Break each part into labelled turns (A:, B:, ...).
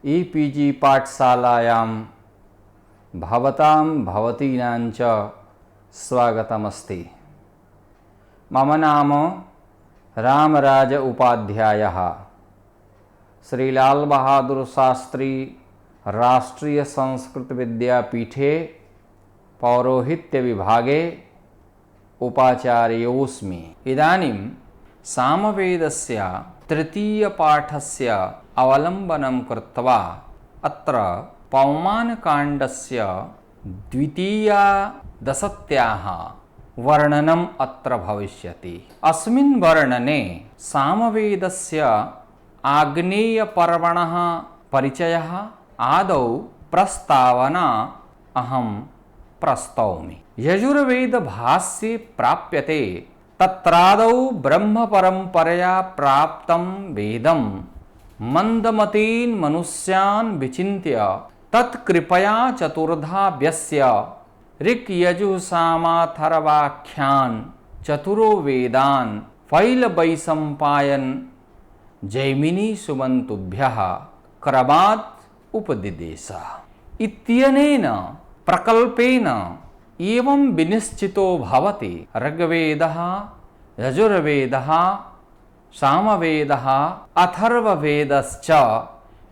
A: E-PG पाठशालायां भवतां भवतीनां च स्वागतमस्ति। मम नाम रामराज उपाध्यायः। श्री लाल बहादुर शास्त्री राष्ट्रीय संस्कृत विद्यापीठे पौरोहित्य विभागे उपाचार्योऽस्मि। इदानीं सामवेदस्य तृतीयपाठस्य अवलम्बनं कृत्वा अत्र पौमानकाण्डस्य द्वितीयादशत्याः वर्णनम् अत्र भविष्यति। अस्मिन् वर्णने सामवेदस्य आग्नेयपर्वणः परिचयः आदौ प्रस्तावना अहं प्रस्तौमि। यजुर्वेदभाष्ये प्राप्यते तत्रादौ ब्रह्मपरम्परया प्राप्तं वेदं मन्दमतीन् मनुष्यान् विचिन्त्य तत्कृपया चतुर्धा व्यस्य ऋक्यजुःसामाथर्वाख्यान् चतुरो वेदान् फैलवैशम्पायन् जैमिनी सुमन्तुभ्यः क्रमात् उपदिदेश इत्यनेन प्रकल्पेन एवं विनिश्चितो भवति। ऋग्वेदः, यजुर्वेदः, सामवेदः, अथर्ववेदश्च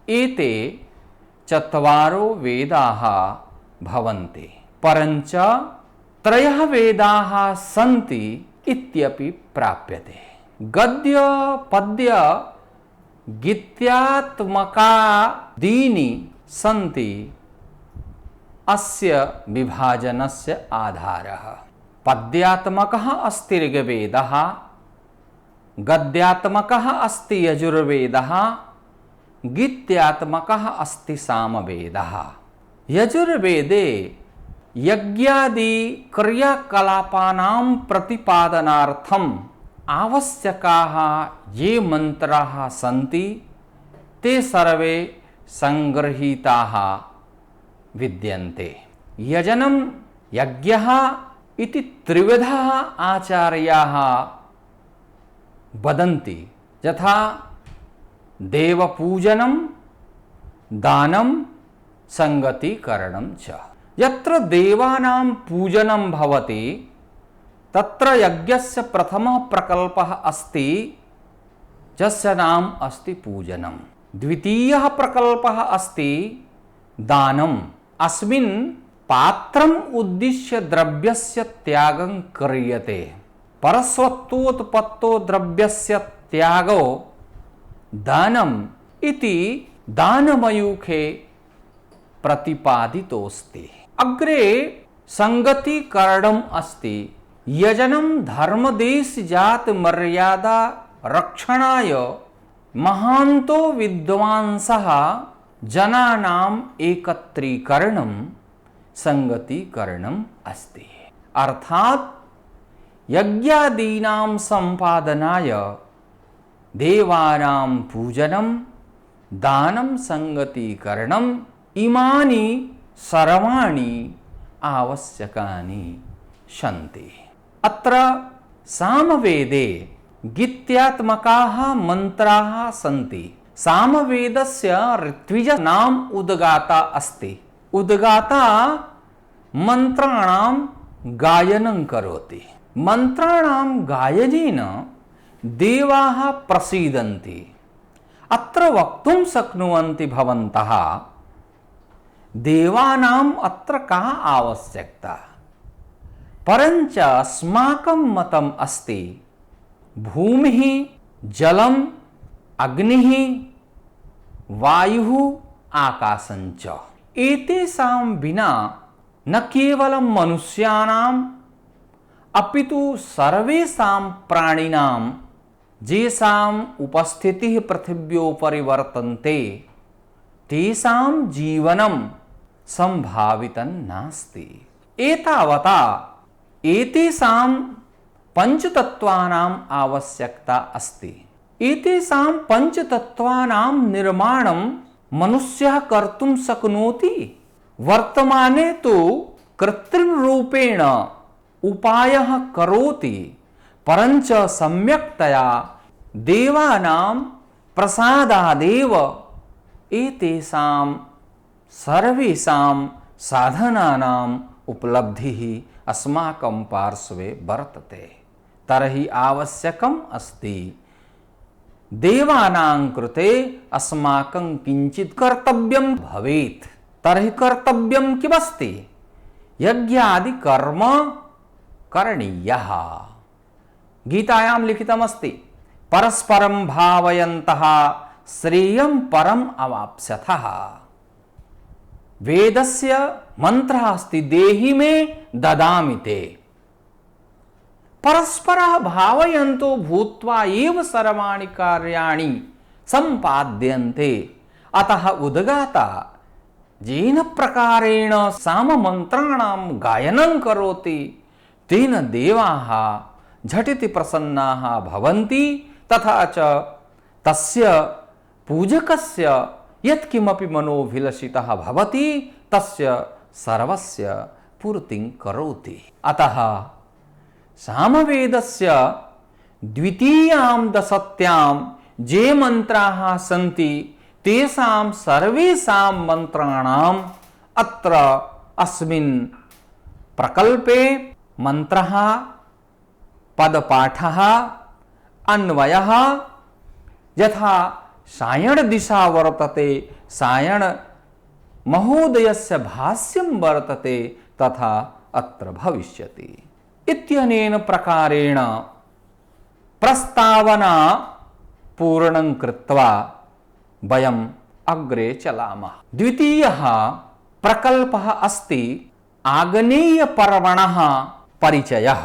A: एते चत्वारो वेदाः भवन्ति। परञ्च त्रयः वेदाः सन्ति इत्यपि प्राप्यते। गद्य पद्य गीत्यात्मकादीनि सन्ति अस्य विभाजनस्य आधारः। पद्यात्मकः अस्ति ऋग्वेदः, गद्यात्मकः अस्ति यजुर्वेदः, गीत्यात्मकः अस्ति सामवेदः। यजुर्वेदे यज्ञादि क्रियाकलापानां प्रतिपादनार्थम् आवश्यकाः ये मन्त्राः सन्ति ते सर्वे संगृहीताः विद्यन्ते। यजनं यज्ञः इति त्रिविधः आचार्याः वदन्ति, यथा देवपूजनं, दानं, संगतिकरणं च। यत्र देवानां पूजनं भवति तत्र यज्ञस्य प्रथमः प्रकल्पः अस्ति, यस्य नाम अस्ति पूजनं। द्वितीयः प्रकल्पः अस्ति दानम्। अस्मिन् पात्रम् उद्दिश्य द्रव्यस्य त्यागं क्रियते। परस्वत्वोत्पत्तो द्रव्यस्य त्यागो दानम् इति दानमयूखे प्रतिपादितोऽस्ति। अग्रे संगतिकरणम् अस्ति। यजनं धर्मदेशजात मर्यादा रक्षणाय महान्तो विद्वांसः जनानाम् एकत्रीकरणं संगतिकरणम् अस्ति। अर्थात् यज्ञादीनां सम्पादनाय देवानां पूजनं, दानं, संगतिकरणम् इमानि सर्वाणि आवश्यकानि सन्ति। अत्र सामवेदे गीत्यात्मकाः मन्त्राः सन्ति। सामवेदस्य ऋत्विजः नाम उद्गाता अस्ति। उद्गाता मन्त्राणां गायनं करोति। मन्त्राणां गायनेन देवाः प्रसीदन्ति। अत्र वक्तुं शक्नुवन्ति भवन्तः, देवानाम् अत्र का आवश्यकता। परञ्च अस्माकं मतम् अस्ति भूमिः, जलम्, अग्निः, वायुः, आकाशञ्च एतेषां विना न केवलं मनुष्याणाम् अपितु सर्वेषां प्राणिनां येषाम् उपस्थितिः पृथिव्योपरि वर्तन्ते तेषां जीवनं सम्भावितं नास्ति। एतावता एतेषां पंचतत्वानाम् आवश्यकता अस्ति। एतेषां पंचतत्वानां निर्माणं मनुष्यः कर्तुं शक्नोति। वर्तमाने तु कृत्रिम रूपेण उपायः करोति, परञ्च सम्यक्तया देवानां प्रसादादेव एतेषां सर्वेषां साधनानाम् उपलब्धिः अस्माकं पार्श्वे वर्तते। तर्हि आवश्यकम् अस्ति देवानां कृते अस्माकं किञ्चित् कर्तव्यं भवेत्। तर्हि कर्तव्यं किमस्ति? यज्ञादि कर्म करणीयः। गीतायां लिखितमस्ति परस्परं भावयन्तः श्रेयं परम् अवाप्स्यथः। वेदस्य मन्त्रः अस्ति देहि मे ददामि ते। परस्परः भावयन्तो भूत्वा एव सर्वाणि कार्याणि सम्पाद्यन्ते। अतः उद्गाता येन प्रकारेण साममन्त्राणां गायनं करोति तेन देवाः झटिति प्रसन्नाः भवन्ति। तथा च तस्य पूजकस्य यत्किमपि मनोभिलषितः भवति तस्य सर्वस्य पूर्तिं करोति। अतः सामवेदस्य द्वितीयां दशत्यां ये मंत्राः सन्ति तेषां सर्वेषां मंत्राणाम् अत्र अस्मिन् प्रकल्पे मंत्रः, पदपाठः, अन्वयः यथा सायण दिशा वर्तते, सायण महोदयस्य भाष्यं वर्तते तथा अत्र भविष्यति। इत्यनेन प्रकारेण प्रस्तावना पूर्णं कृत्वा वयम् अग्रे चलामः। द्वितीयः प्रकल्पः अस्ति आग्नेयपर्वणः परिचयः।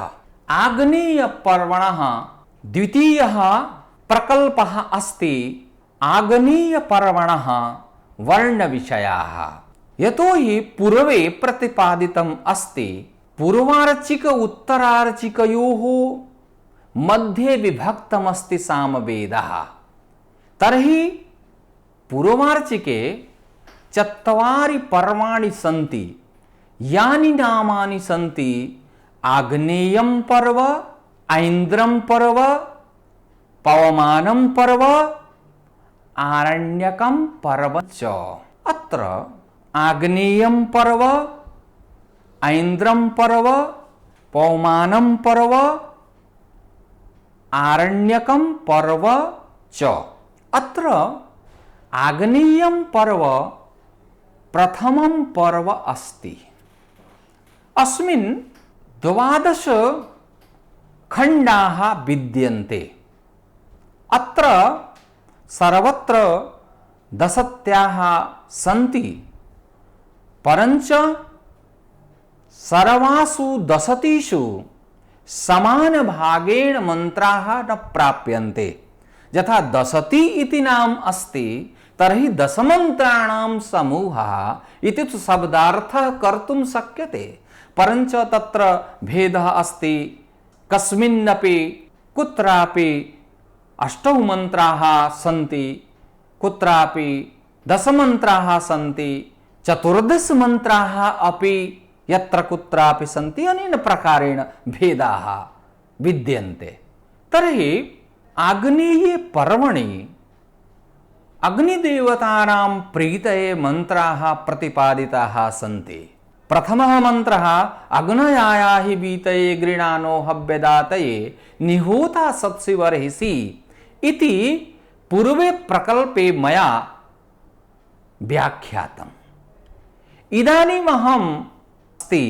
A: आग्नेयपर्वणः द्वितीयः प्रकल्पः अस्ति आग्नेयपर्वणः वर्णविषयाः। यतोहि पूर्वे प्रतिपादितम् अस्ति पूर्वार्चिक उत्तरार्चिकयोः मध्ये विभक्तमस्ति सामवेदः। तर्हि पूर्वार्चिके चत्वारि पर्वाणि सन्ति। यानि नामानि सन्ति आग्नेयं पर्व, ऐन्द्रं पर्व, पवमानं पर्व, आरण्यकं पर्व च। अत्र आग्नेयं पर्व, ऐन्द्रं पर्व, पवमानं पर्व, आरण्यकं पर्व च। अत्र आग्नेयं पर्व प्रथमं पर्व अस्ति। अस्मिन् 12 खण्डाः विद्यन्ते। अत्र सर्वत्र दशत्याः सन्ति, परञ्च सर्वासु दशतिषु समानभागेन मन्त्राः न प्राप्यन्ते। यथा दशति इति नाम अस्ति तर्हि दशमन्त्राणां समूहः इति तु शब्दार्थः कर्तुं शक्यते, परञ्च तत्र भेदः अस्ति। कस्मिन्नपि कुत्रापि 8 मन्त्राः सन्ति, कुत्रापि 10 मन्त्राः सन्ति, 14 मन्त्राः अपि यत्र कुत्रापि सन्ति। अनेन प्रकारेण भेदाः विद्यन्ते। तर्हि आग्नेये पर्वणि अग्निदेवतानां प्रीतये मन्त्राः प्रतिपादिताः सन्ति। प्रथमः मन्त्रः अग्नयाया हि वीतये गृणानो हव्यदातये निहोता सत्सिवर्हिषि इति पूर्वे प्रकल्पे मया व्याख्यातम्। इदानीम् अहम् अस्ति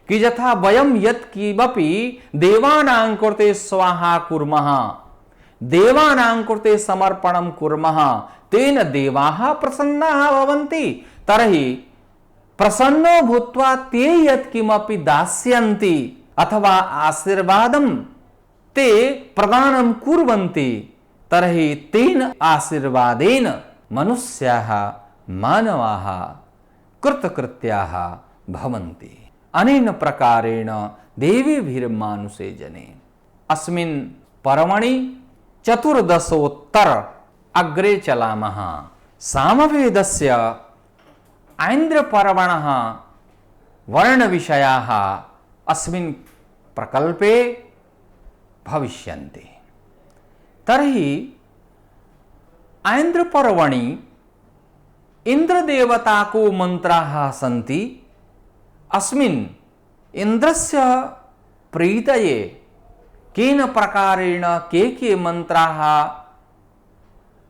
A: कि यथा वयं यत्किमपि देवानां कृते स्वाहा कुर्मः, देवानां कृते समर्पणं कुर्मः, तेन देवाः प्रसन्नाः भवन्ति। तर्हि प्रसन्नो भूत्वा ते यत्किमपि दास्यन्ति अथवा आशीर्वादं ते प्रदानं कुर्वन्ति, तर्हि तेन आशीर्वादेन मनुष्याः मानवाः कृतकृत्याः भवन्ति। अनेन प्रकारेण देवीभिर्मानुषे जने। अस्मिन् पर्वणि 14 अग्रे चलामः। सामवेदस्य ऐन्द्रपर्वणः वर्णविषयाः अस्मिन् प्रकल्पे भविष्यन्ति। तर्हि ऐन्द्रपर्वणि इंद्रदेवता को मंत्राः सन्ति अस्मिन् इंद्रस्य प्रीतये केन प्रकारेण के मंत्राः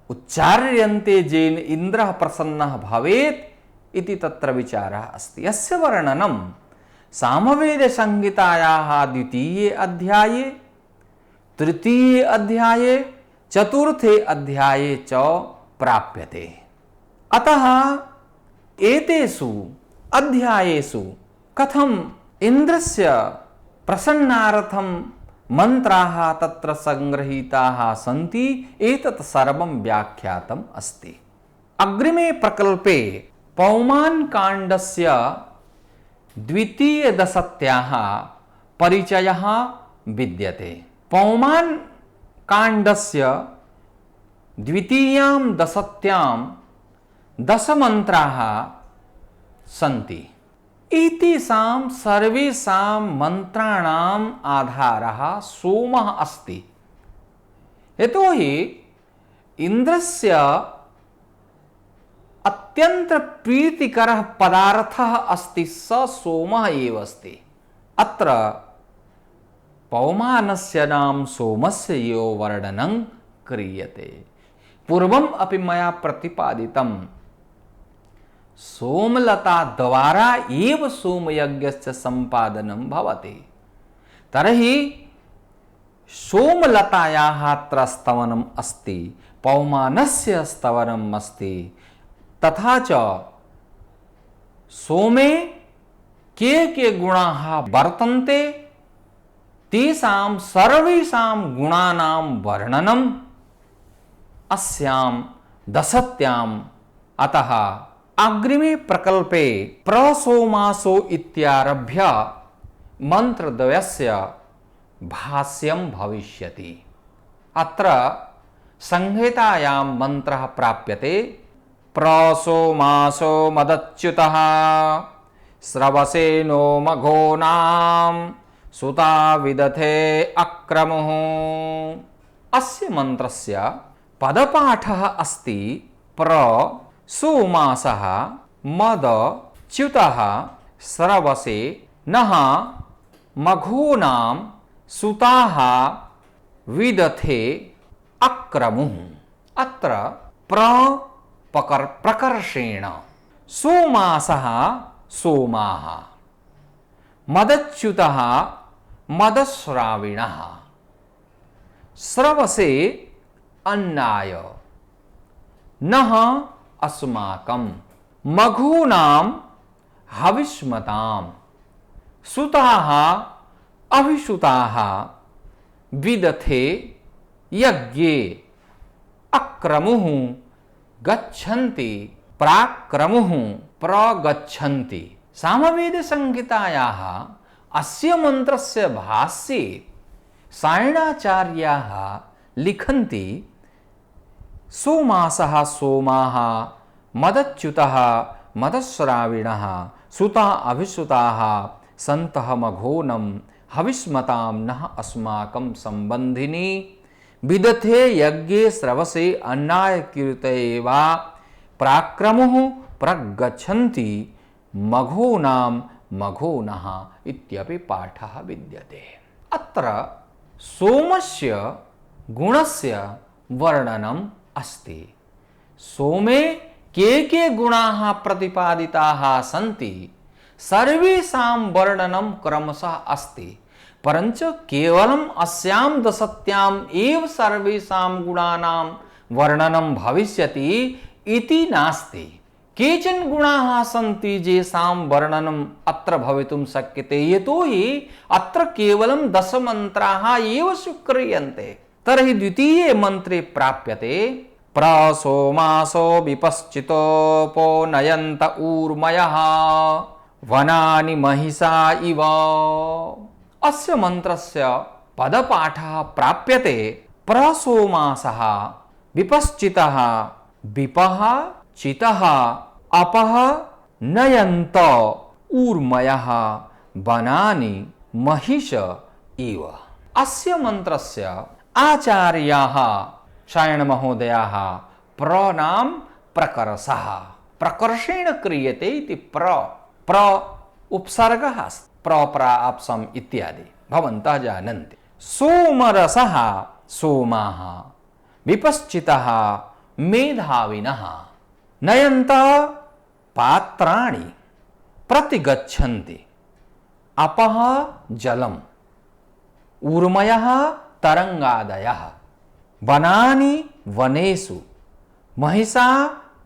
A: उच्चार्यन्ते येन इंद्रः प्रसन्नः भवेत् इति तत्र विचारः अस्ति। यस्य वर्णनं सामवेदसंहितायाः द्वितीये अध्याये, तृतीये अध्याये, चतुर्थे अध्याये च प्राप्यते। अतः एतेषु अध्यायेषु कथम इंद्रस्य प्रसन्नार्थं मंत्राः तत्र संगृहीताः सन्ति एतत् सर्वं व्याख्यातम् अस्ति। अग्रिमे प्रकल्पे पौमान् काण्डस्य द्वितीयदशत्याः परिचयः विद्यते। पौमान् काण्डस्य द्वितीयां दशत्यां दशमन्त्राः सन्ति। एतेषां सर्वेषां मन्त्राणाम् आधारः सोमः अस्ति। यतोहि इन्द्रस्य अत्यंत प्रीतिकरः पदार्थः अस्ति स सोमः एव अस्ति। अत्र पौमानस्य नाम सोमस्य यो वर्णनं क्रियते। पूर्वम् अपि मया प्रतिपादितं सोमलता द्वारा एव सोमयज्ञस्य सम्पादनं भवति। तर्हि सोमलतायाः अत्र स्तवनम् अस्ति, पौमानस्य स्तवनम् अस्ति। तथा च सोमे के गुणाः वर्तन्ते तेषां सर्वेषां गुणानां वर्णनम् अस्यां दशत्याम्। अतः अग्रिमे प्रकल्पे प्रसोमासो इत्यारभ्य मंत्रद्वयस्य भाष्यं भविष्यति। अत्र संहितायां मंत्रः प्राप्यते। प्रसोमासो मदच्युतः स्रवसेनो मघोनां सुता विदथे अक्रमुः। अस्य मंत्रस्य पदपाठः अस्ति प्रसोमासः मदच्युतः स्रवसे नः मघोनां सुताः विदथे अक्रमुः। अत्र प्रकर्षेण सोमासः सोमाः, मदच्युतः मदश्राविणः, स्रवसे अन्नाय, नः अस्माकं, मघूनां हविष्मतां, सुताः अभिसुताः, विदथे यज्ञे अक्रमुः गच्छन्ति प्राक्रमुः प्रगच्छन्ति। सामवेद संहितायाः अस्य मंत्रस्य भाष्ये सायणाचार्याः लिखन्ति सोमासः सोमाः मदच्युतः मदश्राविणः सुता अभिसुताः सन्तः मघोनं हविष्मतां नः अस्माकं संबंधिनी विदथे यज्ञे स्रवसे अन्नाय कीर्तयेवा प्राक्रमुः प्रगच्छन्ति मघोनां मघोनः इत्यपि पाठः विद्यते। अत्र सोमस्य गुणस्य वर्णनम् अस्ति। सोमे के गुणाः प्रतिपादिताः सन्ति सर्वेषां वर्णनं क्रमशः अस्ति। परञ्च केवलम् अस्यां दशत्याम् एव सर्वेषां गुणानां वर्णनं भविष्यति इति नास्ति। केचन गुणाः सन्ति येषां वर्णनम् अत्र भवितुं शक्यते, यतोहि अत्र केवलं दशमन्त्राः एव स्वीक्रियन्ते। तर्हि द्वितीये मन्त्रे प्राप्यते प्रसोमासो विपश्चितोपो नयन्त ऊर्मयः वनानि महिषा इव। अस्य मंत्रस्य पदपाठः प्राप्यते प्रसोमासः विपश्चितः विपः चितः अपः नयन्त ऊर्मयः वनानि महिष इव। अस्य मंत्रस्य आचार्याः सायण महोदयाः प्रनाम प्रकरसः प्रकर्षेण क्रियते इति प्र उपसर्गः अस्ति। प्राप्सम् इत्यादि भवन्तः जानन्ति। सोमरसः सोमाः विपश्चितः मेधाविनः नयन्तः पात्राणि प्रतिगच्छन्ति अपः जलम् ऊर्मयः तरङ्गादयः वनानि वनेषु महिषा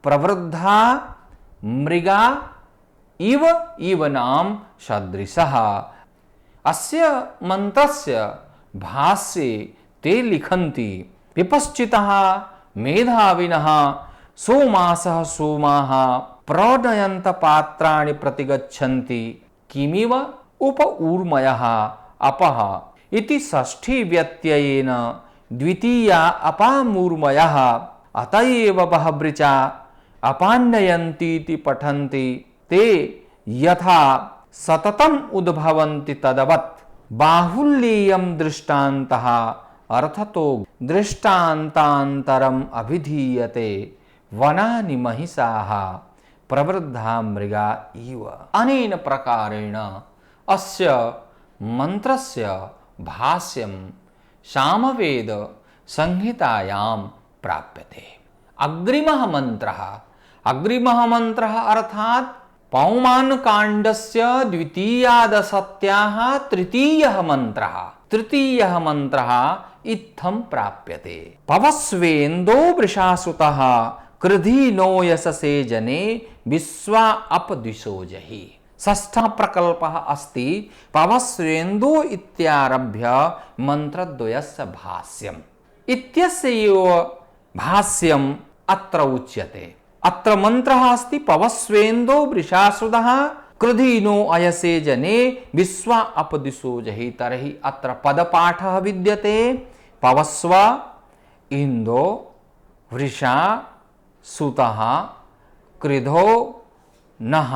A: प्रवृद्धा मृगा इव इवनां सदृशः। अस्य मंत्रस्य भाष्ये ते लिखन्ति विपश्चितः मेधाविनः सोमासः सोमाः प्रणयन्त पात्राणि प्रतिगच्छन्ति किमिव उप ऊर्मयः अपः इति षष्ठी व्यत्ययेन द्वितीया अपामूर्मयः अतएव बहवृचा अपान्नयन्ति इति पठन्ति ते यथा सततम् उद्भवन्ति तदवत् बाहुल्येयं दृष्टान्तः अर्थतो दृष्टान्तान्तरम् अभिधीयते वनानि महिषाः प्रवृद्धा मृगा इव। अनेन प्रकारेण अस्य मंत्रस्य भाष्यं सामवेद संहितायां प्राप्यते। अग्रिमः मंत्रः अर्थात् पौमानकाण्डस्य द्वितीयादशत्याः तृतीयः मंत्रः इत्थं प्राप्यते। पवस्वेन्दो वृषासुतः कृधि नो यशसे जने विश्वा अपदिशो जहि। षष्ठः प्रकल्पः अस्ति पवस्वेन्दो इत्यारभ्य मंत्रद्वयस्य भाष्यम् इत्यस्य भाष्यम् अत्र उच्यते। अत्र मंत्रः अस्ति पवस्वेन्दो वृषासुतः कृधि नो अयसे जने विश्वा अपदिशो जहि। तर्हि अत्र पदपाठः विद्यते। पवस्व इन्दो वृषा सुतः कृधो नः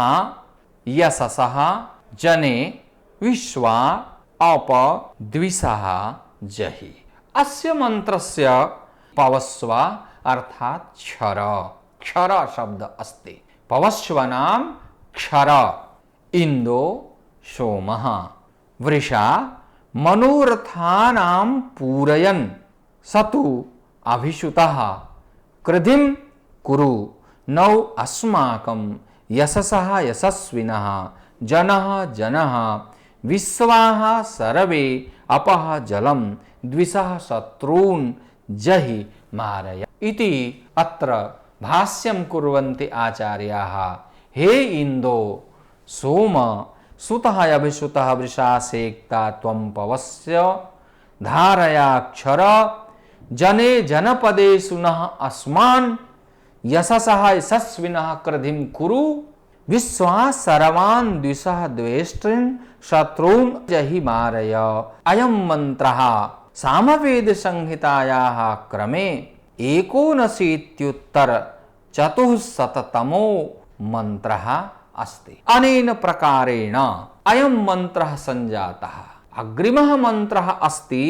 A: यशसः जने विश्वा अप द्विषः जहि। अस्य मंत्रस्य पवस्व अर्थात् क्षर शब्द अस्ति। पवस्वनां क्षर इन्दो सोमः वृषा मनोरथानां पूरयन् सतु अभिषुतः कृधिं कुरु नौ अस्माकं यशसः यशस्विनः जनः विश्वाः सर्वे अपः जलं द्विषः शत्रून् जहि मारय इति अत्र भाष्यं कुर्वन्ति आचार्याः। हे इन्दो सोम सुतः अभिषुतः वृषासेक्ता त्वं पवस्य धारयाक्षर जने जनपदेषु नः अस्मान् यशसः यशस्विनः कृधिं कुरु विश्वा सर्वान् द्विषः द्वेष्टॄन् शत्रून् जहि मारय। अयं मंत्रः सामवेद संहितायाः क्रमे 19-चतुःशततमो मंत्रः अस्ति। अनेन प्रकारेण अयं मंत्रः संजातः। अग्रिमः मंत्रः अस्ति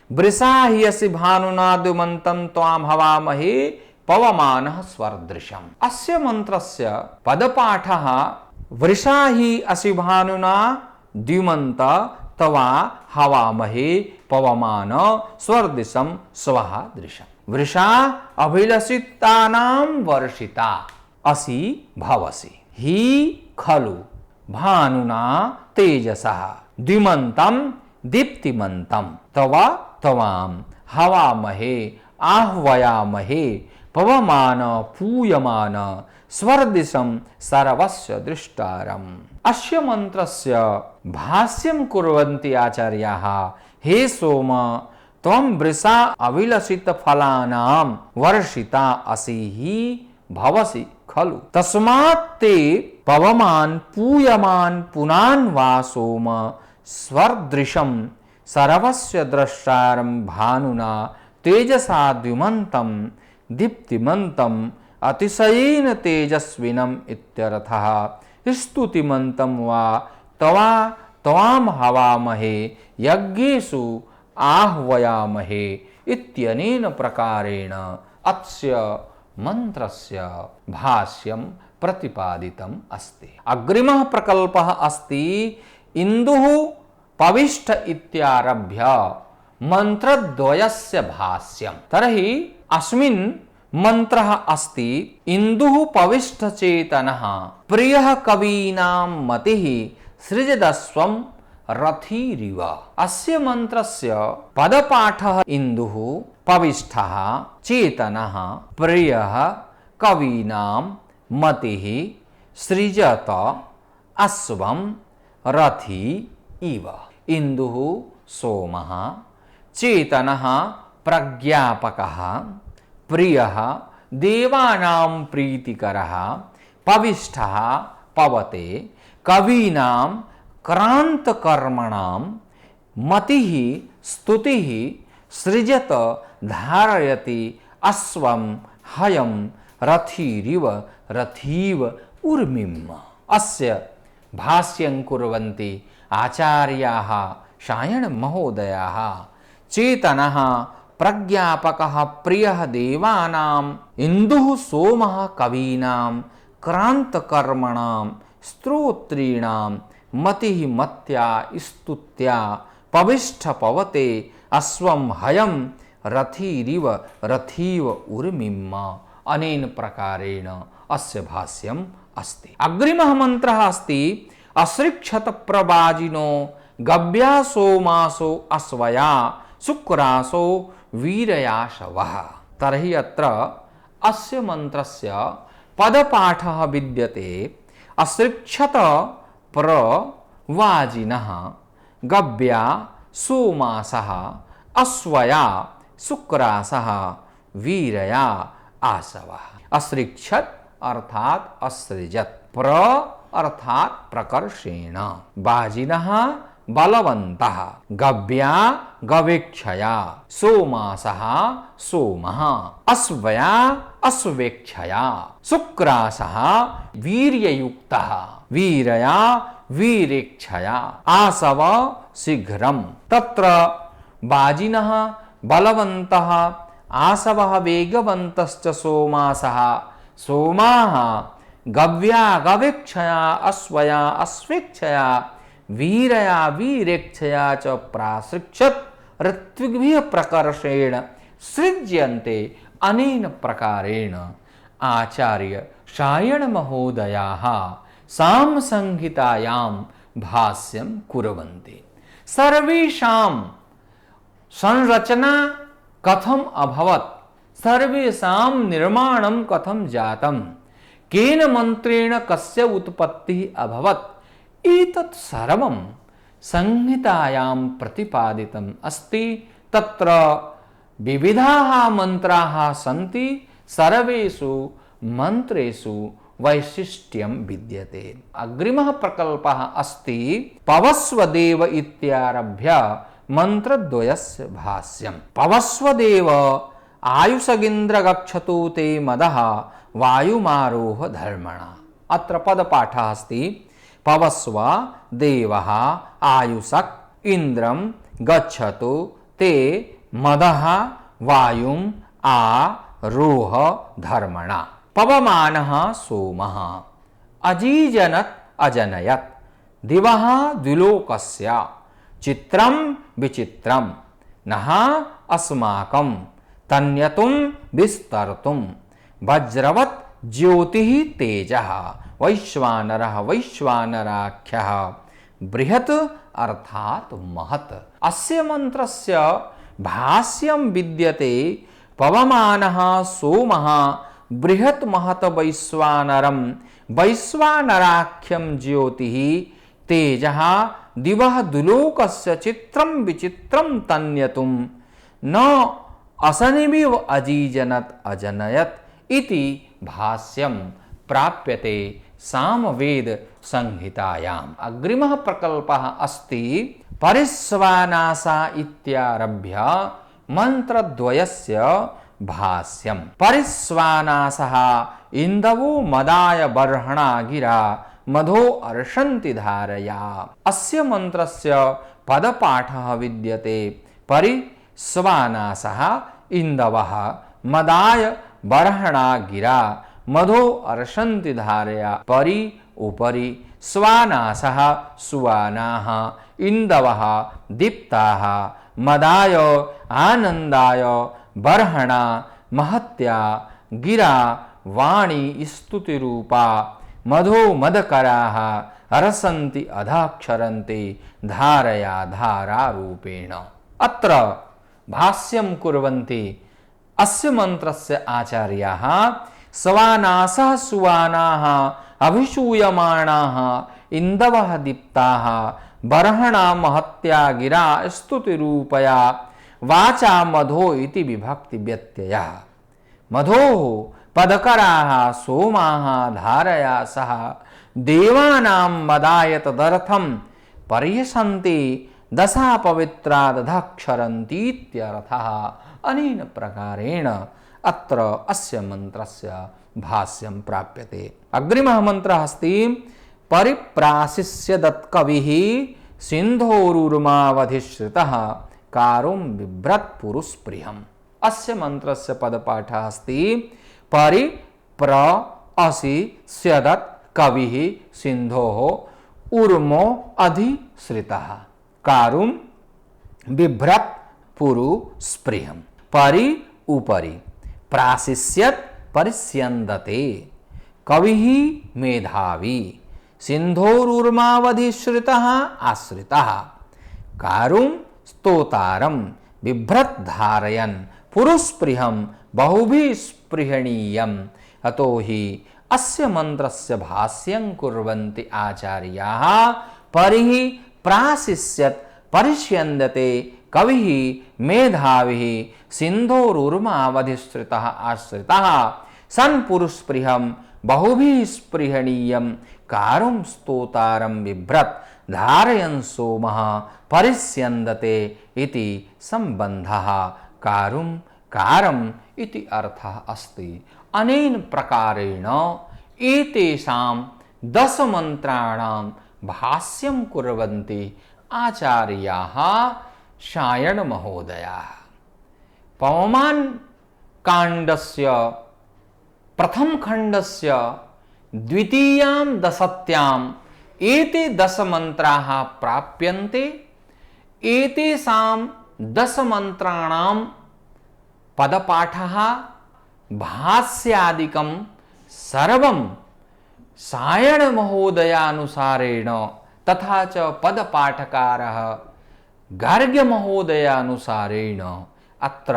A: वृषा हि असि भानुना द्युमन्तं त्वां हवामहे पवमानः स्वर्दृशम्। अस्य मंत्रस्य पदपाठः वृषा हि असि भानुना द्युमन्त तवा हवामहे पवमान स्वर्दिशं स्वः दृशम्। वृषा अभिलषितानां वर्षिता असि भवसि हि खलु भानुना तेजसः द्युमन्तं दीप्तिमन्तं तवा तवां हवामहे आह्वयामहे पवमान पूयमान स्वर्दिशं सर्वस्य दृष्टारम्। अस्य मंत्रस्य भाष्यं कुर्वन्ति आचार्याः। हे सोम त्वं वृषा अविलसित फलानां वर्षिता असि हि भवसि खलु तस्मात् ते पवमान पूयमान पुनान् वा सोम स्वर्दृशं सर्वस्य द्रष्टारं भानुना तेजसा द्युमन्तं दीप्तिमन्तं अतिशयेन तेजस्विनम् इत्यर्थः। स्तुतिमन्तं वा तवा त्वां हवामहे यज्ञेषु आह्वयामहे इत्यनेन प्रकारेण अस्य मंत्रस्य भाष्यं प्रतिपादितम् अस्ति। अग्रिमः प्रकल्पः अस्ति इन्दुः पविष्ठ इत्यारभ्य मन्त्रद्वयस्य भाष्यम्। तर्हि अस्मिन् मन्त्रः अस्ति इन्दुः पविष्ठचेतनः प्रियः कवीनां मतिः सृजदस्वं रथिरिव। अस्य मन्त्रस्य पदपाठः इन्दुः पविष्ठः चेतनः प्रियः कवीनां मतिः सृजत अश्वं रथि इव। इन्दुः सोमः चेतनः प्रज्ञापकः प्रियः देवानां प्रीतिकरः पविष्ठः पवते कवीनां क्रान्तकर्मणां मतिः स्तुतिः सृजत धारयति अश्वं हयं रथिरिव रथीव ऊर्मिम्। अस्य भाष्यं कुर्वन्ति आचार्याः सायणमहोदयाः। चेतनः प्रज्ञापकः प्रियः देवानाम् इन्दुः सोमः कवीनां क्रान्तकर्मणां स्तोत्रीणां मतिः मत्या स्तुत्या पविष्ठ पवते अश्वं हयं रथिरिव रथीव ऊर्मिम्। अनेन प्रकारेण अस्य भाष्यम् अस्ति। अग्रिमः मन्त्रः अस्ति असृक्षत प्रवाजिनो गव्या सोमासो अश्वया शुक्रासो वीरयाशवः। तर्हि अत्र अस्य मन्त्रस्य पदपाठः विद्यते। असृक्षत प्रवाजिनः गव्या सोमासः अश्वया शुक्रासः वीरया आशवः। असृक्षत अर्थात असृजत, प्र अर्थात प्रकर्षेण, वाजिनः बलवन्तः, गव्या गवेक्षया, सोमासः सोमः, अश्वया अश्वेक्षया, शुक्रासः वीर्ययुक्तः, वीरया वीरेक्षया, आशव शीघ्रम्। तत्र वाजिनः बलवन्तः, आशवः वेगवन्तश्च सोमासः, सोमाः गव्या गवेक्षया, अश्वया अश्वेक्षया, वीरया वीरेक्षया च प्रासृक्षत ऋत्विग्भिः प्रकर्षेण सृज्यन्ते। अनेन प्रकारेण आचार्य सायणमहोदयाः सामसंहितायां भाष्यं कुर्वन्ति। सर्वेषां संरचना कथम् अभवत्, सर्वेषां निर्माणं कथं जातं, केन मन्त्रेण कस्य उत्पत्तिः अभवत्, एतत् सर्वं संहितायां प्रतिपादितम् अस्ति। तत्र विविधाः मन्त्राः सन्ति, सर्वेषु मन्त्रेषु वैशिष्ट्यं विद्यते। अग्रिमः प्रकल्पः अस्ति पवस्वदेव इत्यारभ्य मन्त्रद्वयस्य भाष्यम्। पवस्वदेव आयुषगिन्द्र गच्छतु ते मदः वायुमारोह धर्मणा। अत्र पदपाठः अस्ति पवस्व देवः आयुषक इन्द्रं गच्छतु ते मदः वायुम् आरोह धर्मणा। पवमानः सोमः अजीजनत् अजनयत् दिवः द्विलोकस्य चित्रं विचित्रं नः अस्माकं तन्यतुं विस्तर्तुं वज्रवत् ज्योतिः तेजः वैश्वानरः वैश्वानराख्यः बृहत् अर्थात महत्। अस्य मन्त्रस्य भाष्यं विद्यते पवमानः सोमः बृहत् महत् वैश्वानरं वैश्वानराख्यं ज्योतिः तेजः दिवः दुलोकस्य चित्रं विचित्रं तन्यतुं न असनिमिव अजीजनत् अजनयत् इति भाष्यं प्राप्यते सामवेद संहितायाम्। अग्रिमः प्रकल्पः अस्ति परिस्वानासा इत्यारभ्य मन्त्रद्वयस्य भाष्यम्। परिस्वानासः इन्दवो मदाय बर्हणा गिरा मधो अर्षन्ति धारया। अस्य मन्त्रस्य पदपाठः विद्यते। परिस्वानासः इन्दवः मदाय बर्हणा गिरा मधो अर्षन्ति धारया परि उपरि स्वानासः सुवानाः इन्दवः दीप्ताः मदाय आनन्दाय बर्हणा महत्या गिरा वाणी स्तुतिरूपा मधो मदकराः रसन्ति अधाक्षरन्ति धारया धारारूपेण। अत्र भाष्यं कुर्वन्ति अस्य मन्त्रस्य आचार्याः स्वानासः सुवानाः अभिषूयमाणाः इन्दवः दीप्ताः बर्हणा महत्या गिरा स्तुतिरूपया वाचा मधो इति विभक्ति व्यत्ययः। मधोः पदकराः सोमाः धारया सह देवानां मदाय तदर्थं पर्यसन्ति दशा पवित्रा दधाक्षरन्तीत्यर्थः। अनेन प्रकारेण अत्र अस्य मन्त्रस्य भाष्यं प्राप्यते। अग्रिमः मन्त्रः अस्ति परिप्राशिष्यदत्कविः सिन्धोरुर्मावधिश्रितः कारुं बिभ्रत् पुरुस्पृहम्। अस्य मन्त्रस्य पदपाठः अस्ति परिप्राशिष्यदत् कविः सिन्धोः ऊर्मो अधिश्रितः कारुं बिभ्रत् पुरु स्पृहम्। परि उपरि प्राशिष्यत् परिस्यन्दते कविः मेधावी सिन्धोरुर्मावधिश्रितः आश्रितः कारुं स्तोतारं बिभ्रत् धारयन् पुरुस्पृहं बहुभिः स्पृहणीयम्। अतो हि अस्य मन्त्रस्य भाष्यं कुर्वन्ति आचार्याः परिः प्राशिष्यत् परिष्यन्दते कविः मेधाविः सिन्धोरुर्मावधिश्रितः आश्रितः सन् पुरुस्पृहं बहुभिः स्पृहणीयं कारुं स्तोतारं बिभ्रत् धारयन् सोमः परिस्यन्दते इति सम्बन्धः कारुं कारम् इति अर्थः अस्ति। अनेन प्रकारेण एतेषां 10 मन्त्राणां भाष्यं कुर्वन्ति आचार्याः सायण महोदयाः। पवमान काण्डस्य प्रथम खण्डस्य द्वितीयां दशत्याम् एते 10 मन्त्राः प्राप्यन्ते। एतेषां 10 मन्त्राणां पदपाठः भाष्यादिकं सर्वं सायण महोदयानुसारेण तथा च पदपाठकारः गार्ग्य महोदयानुसारेण अत्र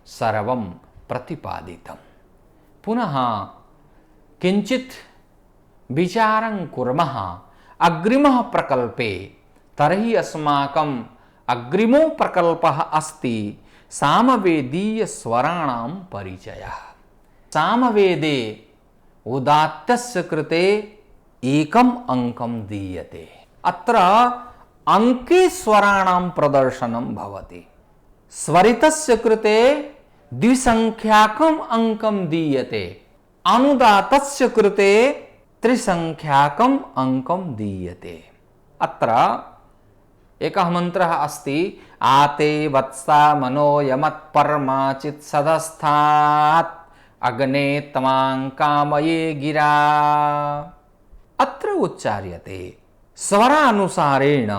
A: सर्वं प्रतिपादितम्। पुनः किञ्चित् विचारं कुर्मः अग्रिमः प्रकल्पे। तर्हि अस्माकम् अग्रिमो प्रकल्पः अस्ति सामवेदीय स्वराणां परिचयः। सामवेदे उदात्तस्य कृते एकम् अंकं दीयते। अत्र अंके स्वराणां प्रदर्शनं भवति। स्वरितस्य कृते द्विसंख्याकम् अंकं दीयते। अनुदातस्य कृते त्रिसंख्याकम् अंकं दीयते। अत्र एकः मन्त्रः अस्ति आते वत्सा मनो यमत्परमाचित् सदस्थात् अग्ने तमां कामये गिरा। अत्र उच्चार्यते स्वरानुसारेण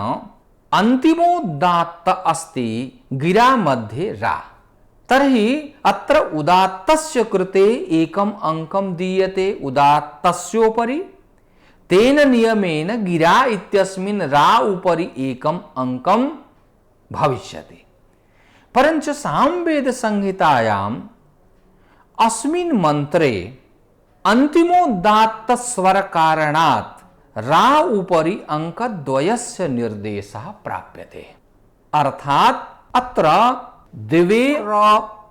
A: अन्तिमोदात्त अस्ति गिरा मध्ये रा। तर्हि अत्र उदात्तस्य कृते एकम् अंकं दीयते उदात्तस्योपरि। तेन नियमेन गिरा इत्यस्मिन् रा उपरि एकम् अंकं भविष्यति। परञ्च सामवेद संहितायाम् अस्मिन् मन्त्रे अन्तिमोदात्त स्वर कारणात् रा उपरि अंकद्वयस्य निर्देशः प्राप्यते। अर्थात् अत्र दिवे र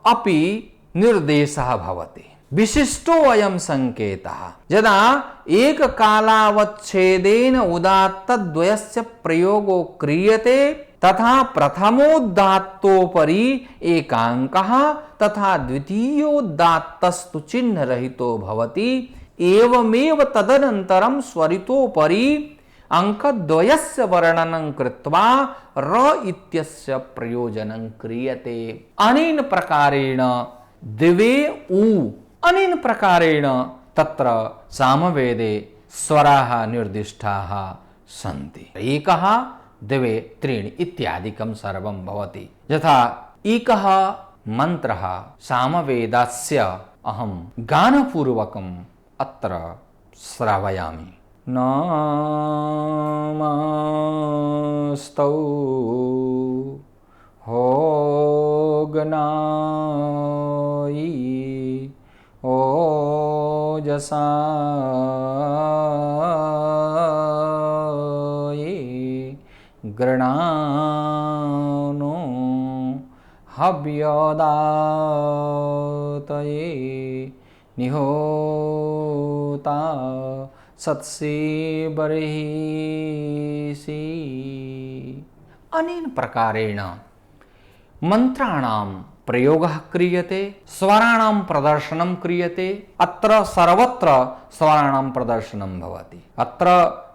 A: अपि निर्देशः भवति। विशिष्टो अयं संकेतः यदा एककालावच्छेदेन उदात्तद्वयस्य प्रयोगो क्रियते तथा प्रथमोदात्तोपरि एकांकः तथा द्वितीयोदात्तस्तु चिह्नरहितो भवति। एवमेव तदनन्तरं स्वरितोपरि अंकद्वयस्य वर्णनं कृत्वा र इत्यस्य प्रयोजनं क्रियते। अनेन प्रकारेण दिवे उ अनेन प्रकारेण तत्र सामवेदे स्वराः निर्दिष्टाः सन्ति। एकः द्वे त्रीणि इत्यादिकं सर्वं भवति। यथा एकः मन्त्रः सामवेदस्य अहं गानपूर्वकम् अत्र श्रावयामि। नमस्तौ होगनायि ओजसायै गृणानो हव्यदातये निहोता सत्सि बर्हिषि। अनेन प्रकारेण मंत्राणां प्रयोगः क्रियते, स्वराणां प्रदर्शनं क्रियते। अत्र सर्वत्र स्वराणां प्रदर्शनं भवति। अत्र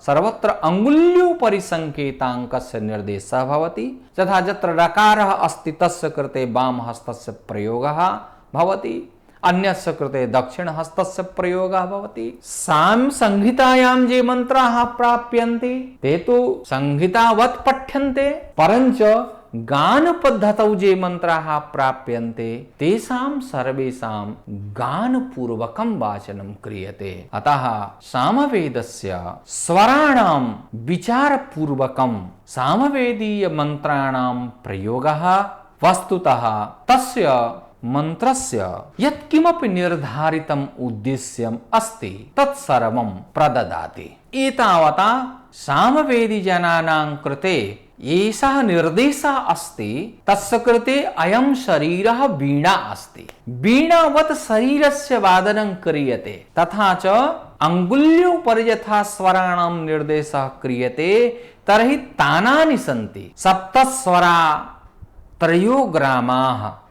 A: सर्वत्र अङ्गुल्योपरि संकेताङ्कस्य निर्देशः भवति। तथा यत्र ऋकारः अस्ति तस्य कृते वामहस्तस्य प्रयोगः भवति, अन्यस्य कृते दक्षिणहस्तस्य प्रयोगः भवति। साम संहितायां ये मंत्राः प्राप्यन्ते ते तु संहितावत् पठ्यन्ते, परञ्च गान पद्धतौ ये मंत्राः प्राप्यन्ते तेषां सर्वेषां गानपूर्वकं वाचनं क्रियते। अतः सामवेदस्य स्वराणां विचारपूर्वकं सामवेदीय मंत्राणां प्रयोगः वस्तुतः तस्य मंत्रस्य यत्किमपि निर्धारितम् उद्देश्यम् अस्ति तत्सर्वं प्रददाति। एतावता सामवेदी जनानां कृते एषः निर्देशः अस्ति। तस्य कृते अयं शरीरः वीणा अस्ति। वीणावत् शरीरस्य वादनं क्रियते। तथा च अङ्गुल्योपरि यथा स्वराणां निर्देशः क्रियते तर्हि तानानि सन्ति। सप्तस्वरा त्रयोग्रामाः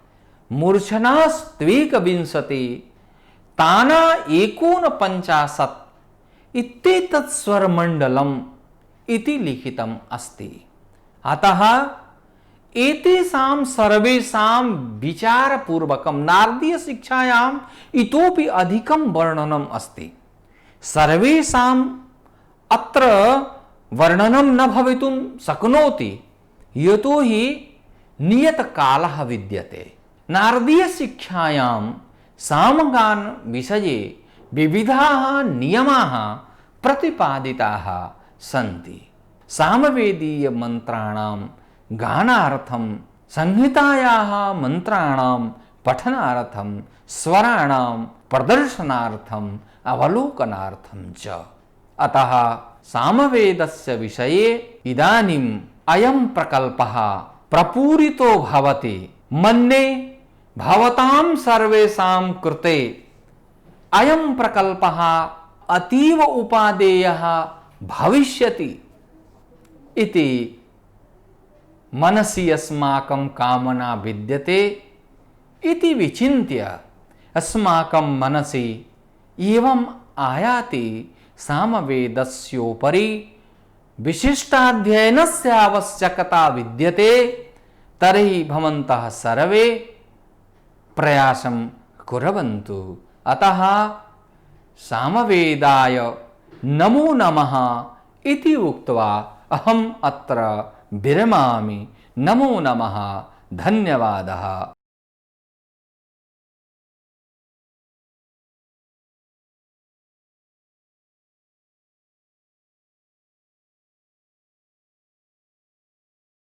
A: मूर्छनास्त्वेकविंशति ताना 49 इत्येतत् स्वरमण्डलम् इति लिखितम् अस्ति। अतः एतेषां सर्वेषां विचारपूर्वकं नारदीय शिक्षायाम् इतोपि अधिकं वर्णनम् अस्ति। सर्वेषाम् अत्र वर्णनं न भवितुं शक्नोति, यतोहि नियतकालः विद्यते। नारदीय शिक्षायां सामगान विषये विविधाः नियमाः प्रतिपादिताः सन्ति। सामवेदीय मंत्राणां गानार्थं, संहितायाः मंत्राणां पठनार्थं, स्वराणां प्रदर्शनार्थं, अवलोकनार्थं च। अतः सामवेदस्य विषये इदानीम् अयं प्रकल्पः प्रपूरितो भवति। मन्ये भवतां सर्वेषां कृते अयं प्रकल्पः अतीव उपादेयः भविष्यति इति मनसि अस्माकं कामना विद्यते इति विचिन्त्य अस्माकं मनसि एवम् आयाति सामवेदस्योपरि विशिष्टाध्ययनस्य आवश्यकता विद्यते। तर्हि भवन्तः सर्वे प्रयासं कुर्वन्तु। अतः सामवेदाय नमो नमः इति उक्त्वा अहम् अत्र विरमामि। नमो नमः, धन्यवादः।